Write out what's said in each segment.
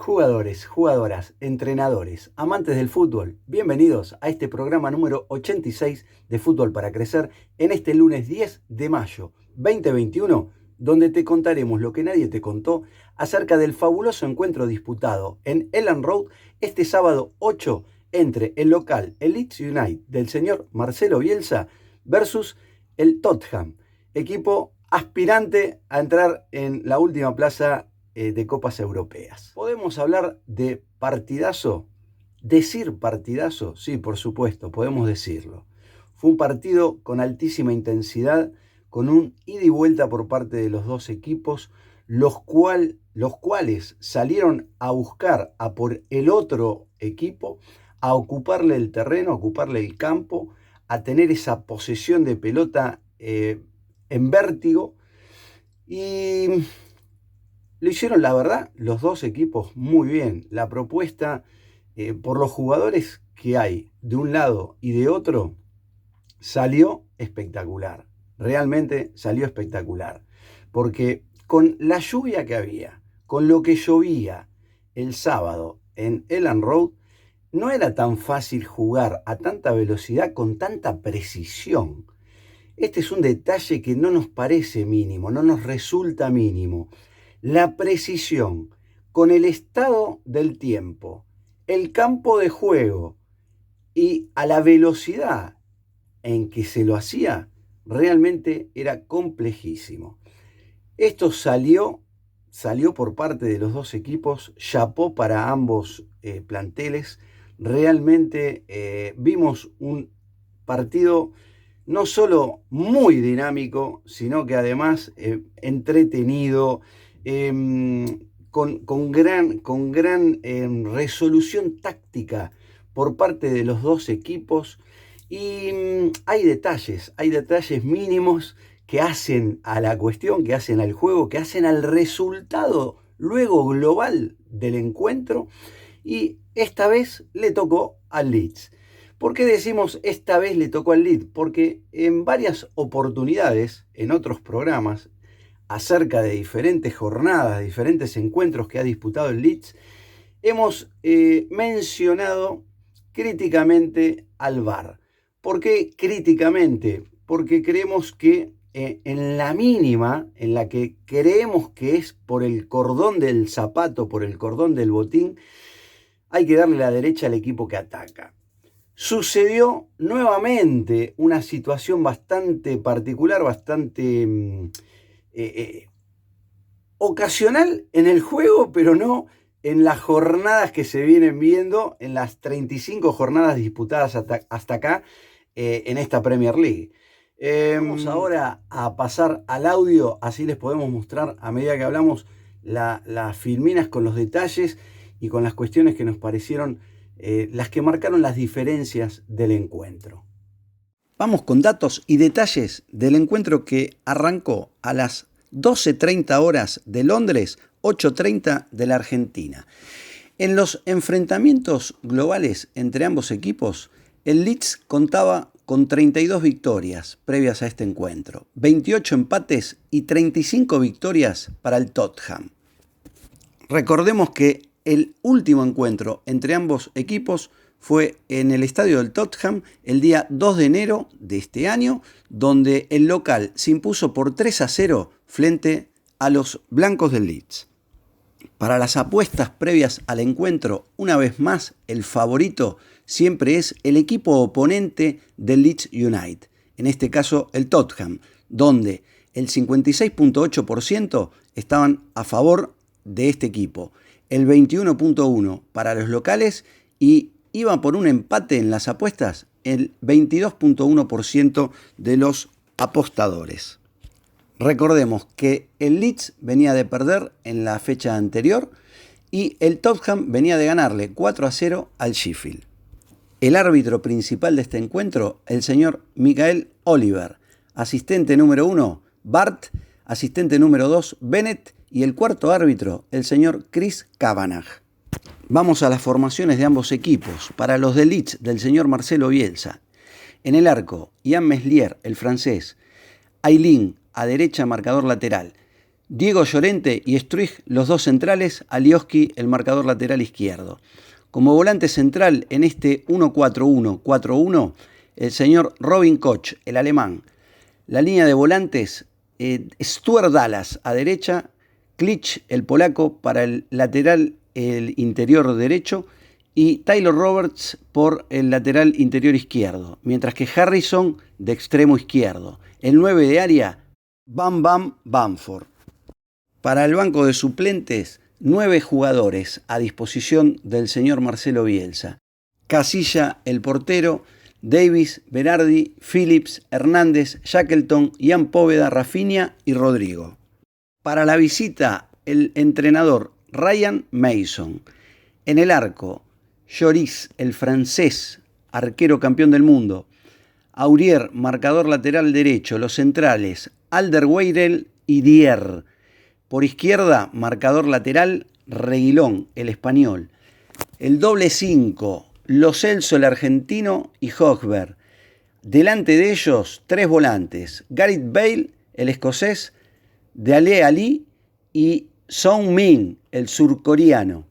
Jugadores, jugadoras, entrenadores, amantes del fútbol, bienvenidos a este programa número 86 de Fútbol para Crecer en este lunes 10 de mayo 2021, donde te contaremos lo que nadie te contó acerca del fabuloso encuentro disputado en Elland Road este sábado 8 entre el local, el Leeds United del señor Marcelo Bielsa versus el Tottenham, equipo aspirante a entrar en la última plaza de copas europeas. ¿Podemos hablar de partidazo? ¿Decir partidazo? Sí, por supuesto, podemos decirlo. Fue un partido con altísima intensidad, con un ida y vuelta por parte de los dos equipos, los cuales salieron a buscar a por el otro equipo, a ocuparle el terreno, a ocuparle el campo, a tener esa posesión de pelota en vértigo. Y lo hicieron, la verdad, los dos equipos muy bien. La propuesta, por los jugadores que hay de un lado y de otro, salió espectacular. Realmente salió espectacular. Porque con la lluvia que había, con lo que llovía el sábado en Elland Road, no era tan fácil jugar a tanta velocidad con tanta precisión. Este es un detalle que no nos parece mínimo, no nos resulta mínimo. La precisión con el estado del tiempo, el campo de juego y a la velocidad en que se lo hacía, realmente era complejísimo. Esto salió por parte de los dos equipos, chapó para ambos planteles. Realmente vimos un partido no solo muy dinámico, sino que además entretenido, con gran resolución táctica por parte de los dos equipos. Y hay detalles mínimos que hacen a la cuestión, que hacen al juego, que hacen al resultado luego global del encuentro. Y esta vez le tocó al Leeds. ¿Por qué decimos esta vez le tocó al Leeds? Porque en varias oportunidades, en otros programas, acerca de diferentes jornadas, diferentes encuentros que ha disputado el Leeds, hemos mencionado críticamente al VAR. ¿Por qué críticamente? Porque creemos que en la mínima, en la que creemos que es por el cordón del zapato, por el cordón del botín, hay que darle la derecha al equipo que ataca. Sucedió nuevamente una situación bastante particular, bastante ocasional en el juego, pero no en las jornadas que se vienen viendo, en las 35 jornadas disputadas hasta acá en esta Premier League. Vamos ahora a pasar al audio, así les podemos mostrar a medida que hablamos las filminas con los detalles y con las cuestiones que nos parecieron las que marcaron las diferencias del encuentro. Vamos con datos y detalles del encuentro que arrancó a las 12:30 horas de Londres, 8:30 de la Argentina. En los enfrentamientos globales entre ambos equipos, el Leeds contaba con 32 victorias previas a este encuentro, 28 empates y 35 victorias para el Tottenham. Recordemos que el último encuentro entre ambos equipos fue en el estadio del Tottenham el día 2 de enero de este año, donde el local se impuso por 3-0 frente a los blancos del Leeds. Para las apuestas previas al encuentro, una vez más, el favorito siempre es el equipo oponente del Leeds United, en este caso el Tottenham, donde el 56.8% estaban a favor de este equipo, el 21.1% para los locales y iba por un empate en las apuestas el 22.1% de los apostadores. Recordemos que el Leeds venía de perder en la fecha anterior y el Tottenham venía de ganarle 4-0 al Sheffield. El árbitro principal de este encuentro, el señor Michael Oliver, asistente número 1, Bart, asistente número 2, Bennett, y el cuarto árbitro, el señor Chris Kavanagh. Vamos a las formaciones de ambos equipos. Para los de Leeds, del señor Marcelo Bielsa. En el arco, Ian Meslier, el francés. Aylin, a derecha, marcador lateral. Diego Llorente y Struij, los dos centrales, Alioski, el marcador lateral izquierdo. Como volante central en este 1-4-1-4-1, el señor Robin Koch, el alemán. La línea de volantes, Stuart Dallas a derecha, Klich, el polaco, para el lateral, el interior derecho, y Taylor Roberts por el lateral interior izquierdo, mientras que Harrison de extremo izquierdo. El 9 de área, Bam Bam Bamford. Para el banco de suplentes, 9 jugadores a disposición del señor Marcelo Bielsa. Casilla, el portero, Davis, Berardi, Phillips, Hernández, Shackleton, Ian Póveda, Rafinha y Rodrigo. Para la visita, el entrenador Ryan Mason. En el arco, Lloris, el francés, arquero campeón del mundo. Aurier, marcador lateral derecho. Los centrales, Alderweireld y Dier. Por izquierda, marcador lateral, Reguilón, el español. El doble 5, Lo Celso, el argentino, y Hogberg. Delante de ellos, 3 volantes. Gareth Bale, el escocés, Dele Alli y Song Min, el surcoreano.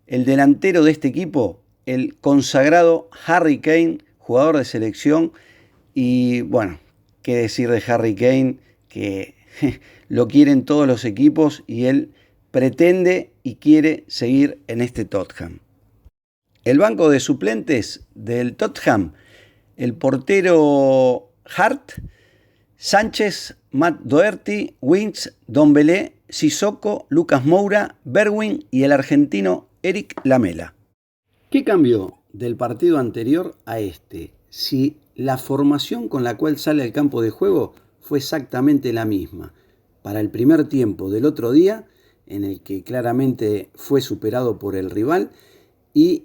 El delantero de este equipo, el consagrado Harry Kane, jugador de selección. Y bueno, qué decir de Harry Kane, que lo quieren todos los equipos y él pretende y quiere seguir en este Tottenham. El banco de suplentes del Tottenham, el portero Hart, Sánchez, Matt Doherty, Winks, Dombele, Sissoko, Lucas Moura, Bergwijn y el argentino Eric Lamela. ¿Qué cambió del partido anterior a este? Si la formación con la cual sale al campo de juego fue exactamente la misma. Para el primer tiempo del otro día, en el que claramente fue superado por el rival, y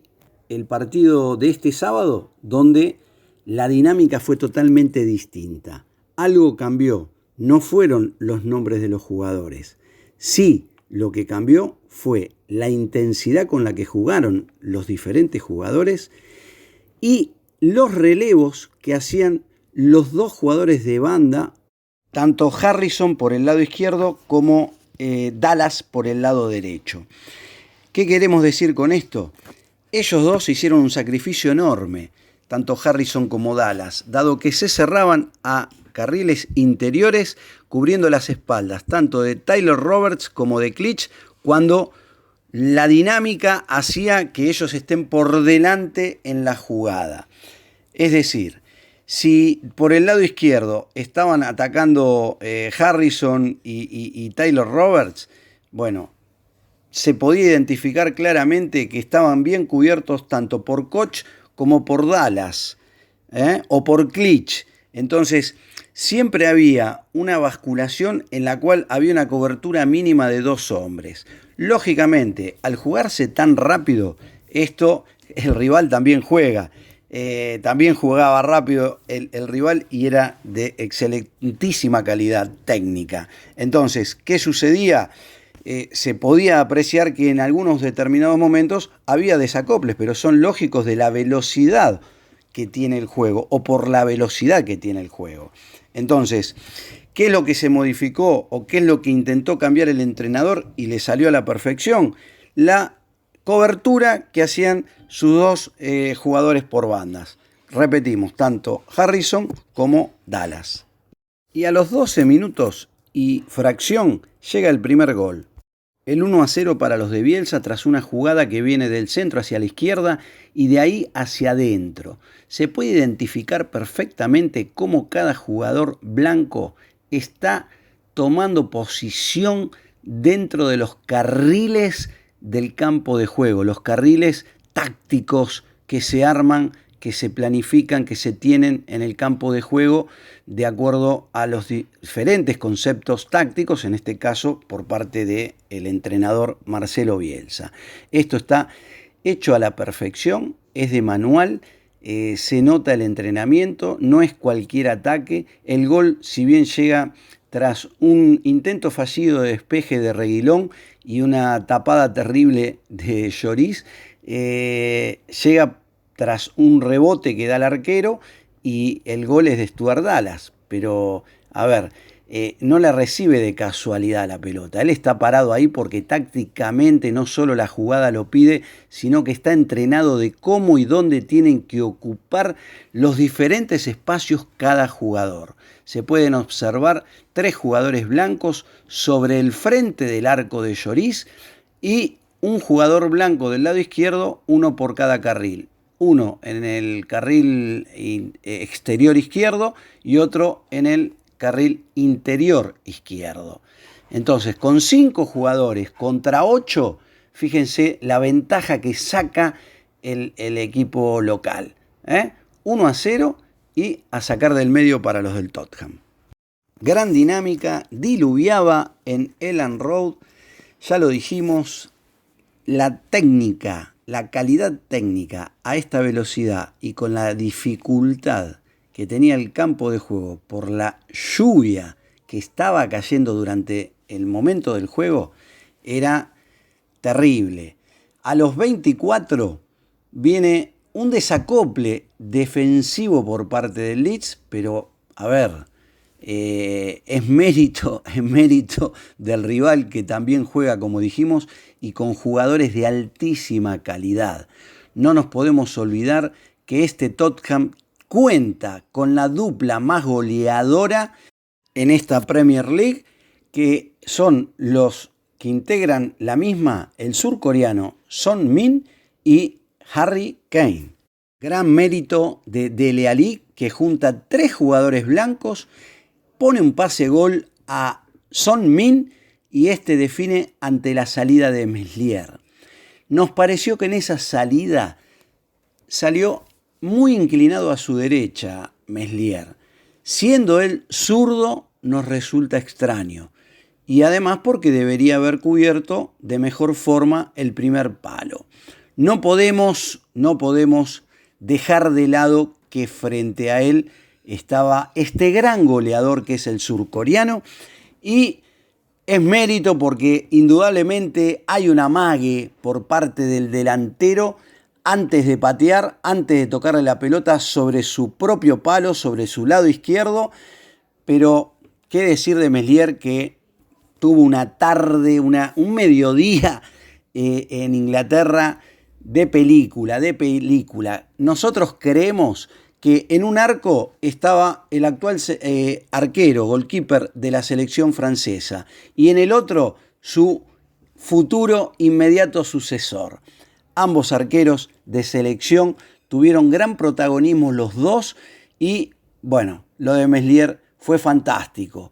el partido de este sábado, donde la dinámica fue totalmente distinta. Algo cambió, no fueron los nombres de los jugadores. Sí, lo que cambió fue la intensidad con la que jugaron los diferentes jugadores y los relevos que hacían los dos jugadores de banda, tanto Harrison por el lado izquierdo como Dallas por el lado derecho. ¿Qué queremos decir con esto? Ellos dos hicieron un sacrificio enorme, tanto Harrison como Dallas, dado que se cerraban a carriles interiores cubriendo las espaldas, tanto de Taylor Roberts como de Klich, cuando la dinámica hacía que ellos estén por delante en la jugada. Es decir, si por el lado izquierdo estaban atacando Harrison y Taylor Roberts, bueno, se podía identificar claramente que estaban bien cubiertos tanto por Koch como por Dallas, o por Klich. Entonces, siempre había una basculación en la cual había una cobertura mínima de 2 hombres. Lógicamente, al jugarse tan rápido, esto el rival también juega. También jugaba rápido el rival y era de excelentísima calidad técnica. Entonces, ¿qué sucedía? Se podía apreciar que en algunos determinados momentos había desacoples, pero son lógicos de la velocidad que tiene el juego o por la velocidad que tiene el juego. Entonces, ¿qué es lo que se modificó o qué es lo que intentó cambiar el entrenador y le salió a la perfección? La cobertura que hacían sus dos jugadores por bandas. Repetimos, tanto Harrison como Dallas. Y a los 12 minutos y fracción llega el primer gol. El 1-0 para los de Bielsa tras una jugada que viene del centro hacia la izquierda y de ahí hacia adentro. Se puede identificar perfectamente cómo cada jugador blanco está tomando posición dentro de los carriles del campo de juego, los carriles tácticos que se arman, que se planifican, que se tienen en el campo de juego de acuerdo a los diferentes conceptos tácticos, en este caso por parte del entrenador Marcelo Bielsa. Esto está hecho a la perfección, es de manual, se nota el entrenamiento, no es cualquier ataque. El gol, si bien llega tras un intento fallido de despeje de Reguilón y una tapada terrible de Lloris, llega tras un rebote que da el arquero y el gol es de Stuart Dallas. Pero, a ver, no la recibe de casualidad la pelota. Él está parado ahí porque tácticamente no solo la jugada lo pide, sino que está entrenado de cómo y dónde tienen que ocupar los diferentes espacios cada jugador. Se pueden observar 3 jugadores blancos sobre el frente del arco de Lloris y un jugador blanco del lado izquierdo, uno por cada carril. Uno en el carril exterior izquierdo y otro en el carril interior izquierdo. Entonces, con 5 jugadores contra 8, fíjense la ventaja que saca el equipo local. 1-0 y a sacar del medio para los del Tottenham. Gran dinámica, diluviaba en Elland Road, ya lo dijimos, la técnica, la calidad técnica a esta velocidad y con la dificultad que tenía el campo de juego por la lluvia que estaba cayendo durante el momento del juego, era terrible. A los 24 viene un desacople defensivo por parte del Leeds, pero a ver, es mérito del rival que también juega, como dijimos, y con jugadores de altísima calidad. No nos podemos olvidar que este Tottenham cuenta con la dupla más goleadora en esta Premier League, que son los que integran la misma, el surcoreano Son Min y Harry Kane. Gran mérito de Dele Alli, que junta 3 jugadores blancos, pone un pase gol a Son Min y este define ante la salida de Meslier. Nos pareció que en esa salida salió muy inclinado a su derecha Meslier. Siendo él zurdo, nos resulta extraño. Y además porque debería haber cubierto de mejor forma el primer palo. No podemos dejar de lado que frente a él estaba este gran goleador que es el surcoreano, y es mérito porque indudablemente hay un amague por parte del delantero antes de patear, antes de tocarle la pelota sobre su propio palo, sobre su lado izquierdo. Pero qué decir de Meslier, que tuvo una tarde, un mediodía en Inglaterra de película. Nosotros creemos que en un arco estaba el actual arquero, goalkeeper de la selección francesa, y en el otro su futuro inmediato sucesor. Ambos arqueros de selección tuvieron gran protagonismo los dos y, bueno, lo de Meslier fue fantástico.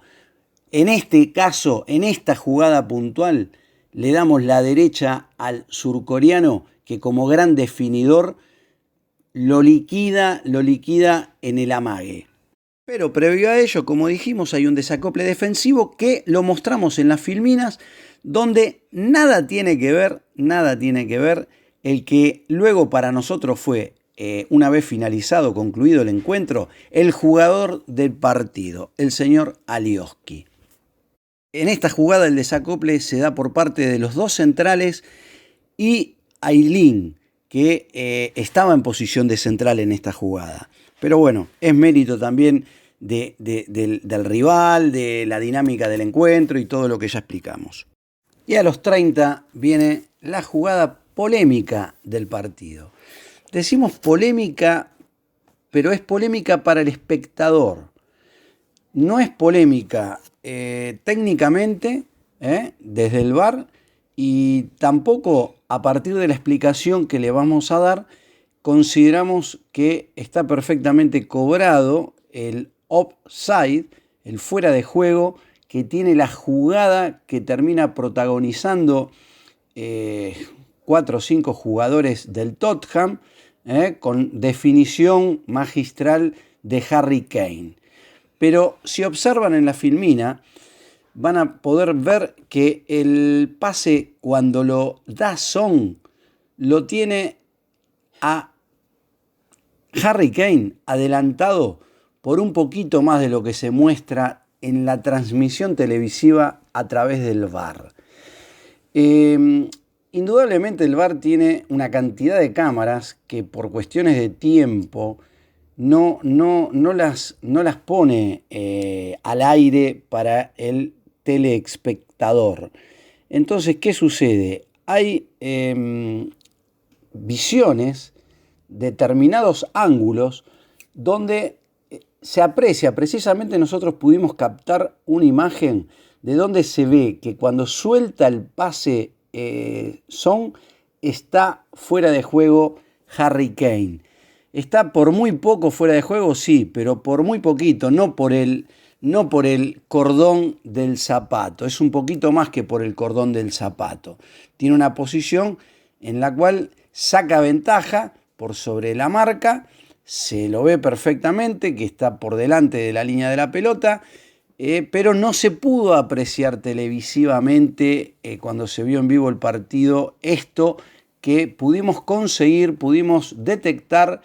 En este caso, en esta jugada puntual, le damos la derecha al surcoreano, que como gran definidor lo liquida en el amague. Pero previo a ello, como dijimos, hay un desacople defensivo que lo mostramos en las filminas, donde nada tiene que ver el que luego para nosotros fue, una vez finalizado, concluido el encuentro, el jugador del partido, el señor Alioski. En esta jugada el desacople se da por parte de los 2 centrales y Aylin, que estaba en posición de central en esta jugada. Pero bueno, es mérito también del rival, de la dinámica del encuentro y todo lo que ya explicamos. Y a los 30 viene la jugada polémica del partido. Decimos polémica, pero es polémica para el espectador. No es polémica técnicamente desde el VAR, y tampoco a partir de la explicación que le vamos a dar consideramos que está perfectamente cobrado el offside, el fuera de juego que tiene la jugada que termina protagonizando 4 o 5 jugadores del Tottenham, con definición magistral de Harry Kane. Pero si observan en la filmina, van a poder ver que el pase, cuando lo da Son, lo tiene a Harry Kane adelantado por un poquito más de lo que se muestra en la transmisión televisiva a través del VAR. Indudablemente el VAR tiene una cantidad de cámaras que por cuestiones de tiempo no las pone al aire para el teleespectador. Entonces, ¿qué sucede? Hay visiones, determinados ángulos, donde se aprecia, precisamente nosotros pudimos captar una imagen de donde se ve que cuando suelta el pase Son, está fuera de juego Harry Kane. Está por muy poco fuera de juego, sí, pero por muy poquito, no por el cordón del zapato. Es un poquito más que por el cordón del zapato. Tiene una posición en la cual saca ventaja por sobre la marca. Se lo ve perfectamente que está por delante de la línea de la pelota, pero no se pudo apreciar televisivamente cuando se vio en vivo el partido esto que pudimos conseguir, pudimos detectar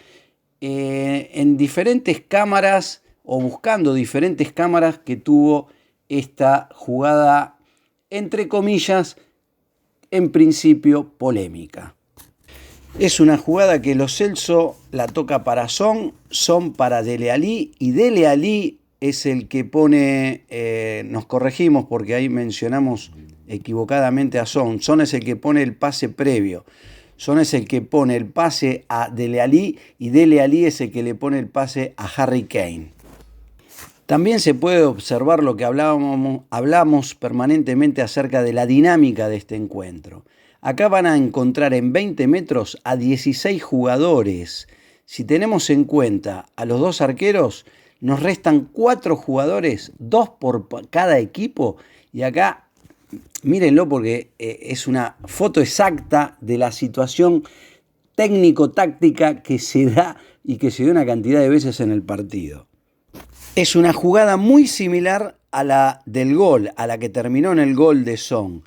en diferentes cámaras o buscando diferentes cámaras que tuvo esta jugada, entre comillas, en principio polémica. Es una jugada que Lo Celso la toca para Son para Dele Alli, y Dele Alli es el que pone, nos corregimos porque ahí mencionamos equivocadamente a Son es el que pone el pase previo, Son es el que pone el pase a Dele Alli y Dele Alli es el que le pone el pase a Harry Kane. También se puede observar lo que hablamos permanentemente acerca de la dinámica de este encuentro. Acá van a encontrar en 20 metros a 16 jugadores. Si tenemos en cuenta a los dos arqueros, nos restan 4 jugadores, 2 por cada equipo. Y acá, mírenlo porque es una foto exacta de la situación técnico-táctica que se da y que se dio una cantidad de veces en el partido. Es una jugada muy similar a la del gol, a la que terminó en el gol de Son.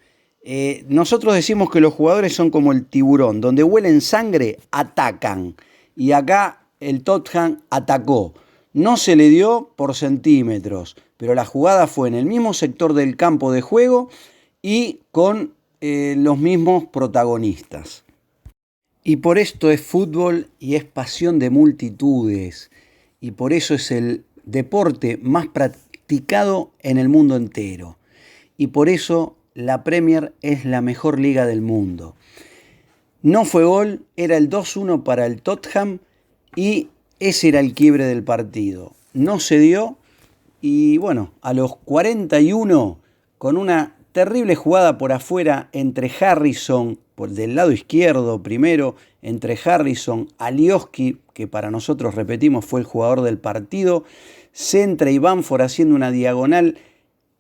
Nosotros decimos que los jugadores son como el tiburón, donde huelen sangre, atacan. Y acá el Tottenham atacó. No se le dio por centímetros, pero la jugada fue en el mismo sector del campo de juego y con los mismos protagonistas. Y por esto es fútbol y es pasión de multitudes. Y por eso es el deporte más practicado en el mundo entero. Y por eso la Premier es la mejor liga del mundo. No fue gol, era el 2-1 para el Tottenham y ese era el quiebre del partido. No se dio y bueno, a los 41, con una terrible jugada por afuera entre Harrison, por del lado izquierdo primero, entre Harrison, Alioski, que para nosotros, repetimos, fue el jugador del partido, centra y Bamford haciendo una diagonal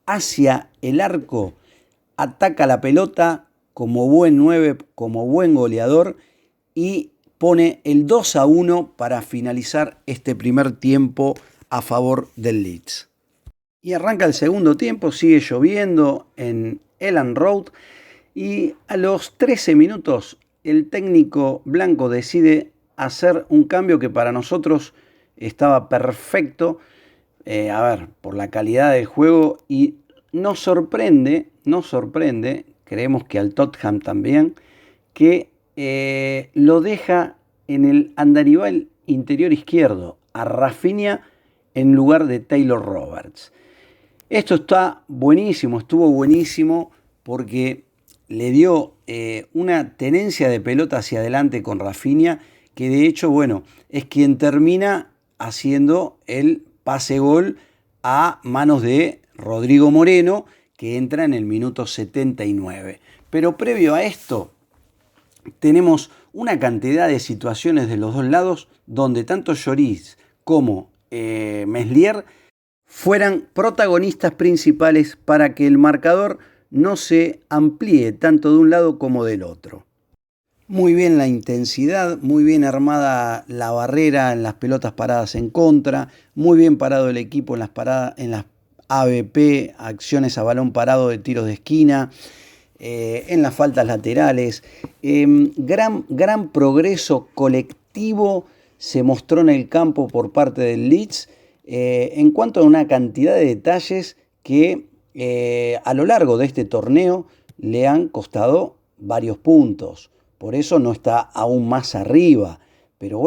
hacia el arco, ataca la pelota como buen 9, como buen goleador y pone el 2-1 para finalizar este primer tiempo a favor del Leeds. Y arranca el segundo tiempo, sigue lloviendo en Elland Road y a los 13 minutos el técnico blanco decide hacer un cambio que para nosotros estaba perfecto, por la calidad del juego, y nos sorprende, creemos que al Tottenham también, que lo deja en el andarivel interior izquierdo, a Rafinha en lugar de Taylor Roberts. Esto estuvo buenísimo porque le dio una tenencia de pelota hacia adelante con Rafinha, que de hecho, es quien termina haciendo el pase-gol a manos de Rodrigo Moreno, que entra en el minuto 79. Pero previo a esto, tenemos una cantidad de situaciones de los dos lados donde tanto Lloris como Meslier fueran protagonistas principales para que el marcador no se amplíe tanto de un lado como del otro. Muy bien la intensidad, muy bien armada la barrera en las pelotas paradas en contra, muy bien parado el equipo en las ABP, acciones a balón parado de tiros de esquina, en las faltas laterales. Gran progreso colectivo se mostró en el campo por parte del Leeds en cuanto a una cantidad de detalles que a lo largo de este torneo le han costado varios puntos. Por eso no está aún más arriba. Pero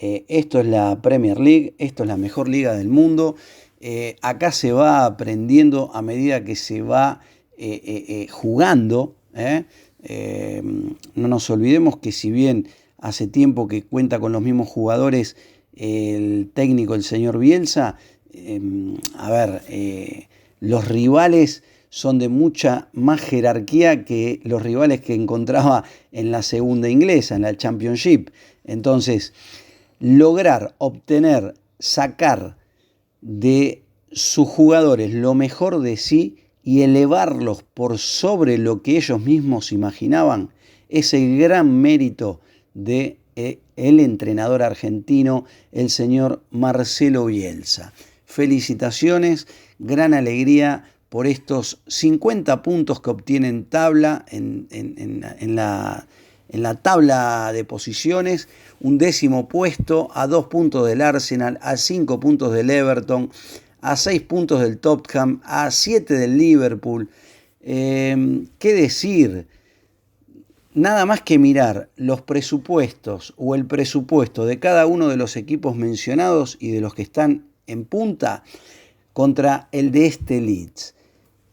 Esto es la Premier League, esto es la mejor liga del mundo. Acá se va aprendiendo a medida que se va jugando. No nos olvidemos que si bien hace tiempo que cuenta con los mismos jugadores el técnico, el señor Bielsa, los rivales son de mucha más jerarquía que los rivales que encontraba en la segunda inglesa, en la Championship. Entonces, lograr, obtener, sacar de sus jugadores lo mejor de sí y elevarlos por sobre lo que ellos mismos imaginaban, es el gran mérito de el entrenador argentino, el señor Marcelo Bielsa. Felicitaciones, gran alegría por estos 50 puntos que obtiene en tabla, en la tabla de posiciones, un 10º puesto, a 2 puntos del Arsenal, a 5 puntos del Everton, a 6 puntos del Tottenham, a 7 del Liverpool. ¿Qué decir? Nada más que mirar los presupuestos o el presupuesto de cada uno de los equipos mencionados y de los que están en punta contra el de este Leeds.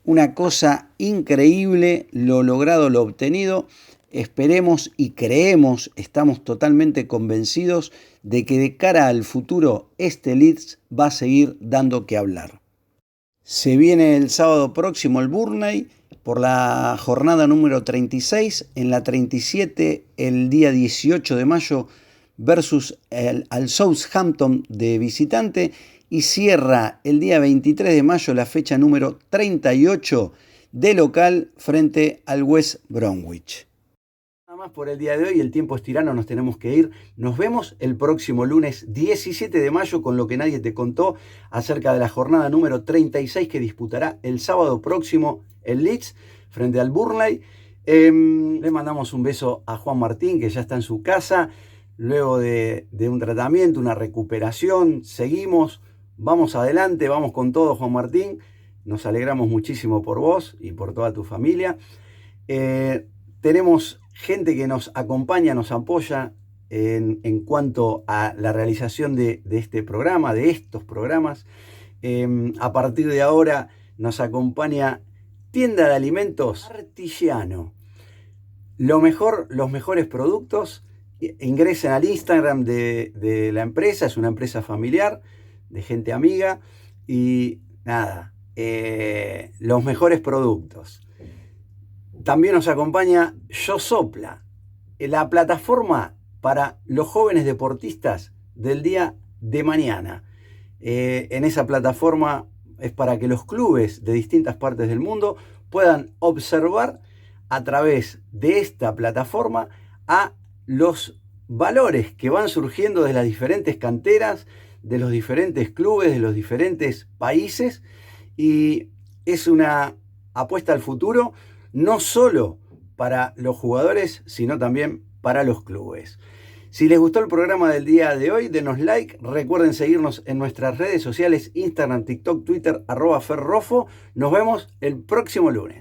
Una cosa increíble, lo logrado, lo obtenido. Esperemos y creemos, estamos totalmente convencidos de que de cara al futuro este Leeds va a seguir dando que hablar. Se viene el sábado próximo el Burnley por la jornada número 36, en la 37 el día 18 de mayo versus al Southampton de visitante, y cierra el día 23 de mayo la fecha número 38 de local frente al West Bromwich. Nada más por el día de hoy, el tiempo es tirano, nos tenemos que ir. Nos vemos el próximo lunes 17 de mayo con lo que nadie te contó acerca de la jornada número 36 que disputará el sábado próximo el Leeds frente al Burnley. Le mandamos un beso a Juan Martín, que ya está en su casa luego de un tratamiento, una recuperación. Seguimos, vamos adelante, vamos con todo, Juan Martín. Nos alegramos muchísimo por vos y por toda tu familia. Tenemos gente que nos acompaña, nos apoya en cuanto a la realización de este programa, de estos programas. A partir de ahora nos acompaña Tienda de Alimentos Artillano. Los mejores productos. Ingresen al Instagram de la empresa, es una empresa familiar, de gente amiga, y nada, los mejores productos. También nos acompaña YoSopla, la plataforma para los jóvenes deportistas del día de mañana. En esa plataforma es para que los clubes de distintas partes del mundo puedan observar a través de esta plataforma a los valores que van surgiendo de las diferentes canteras, de los diferentes clubes, de los diferentes países, y es una apuesta al futuro, no solo para los jugadores, sino también para los clubes. Si les gustó el programa del día de hoy, denos like, recuerden seguirnos en nuestras redes sociales, Instagram, TikTok, Twitter, @ferrofo. Nos vemos el próximo lunes.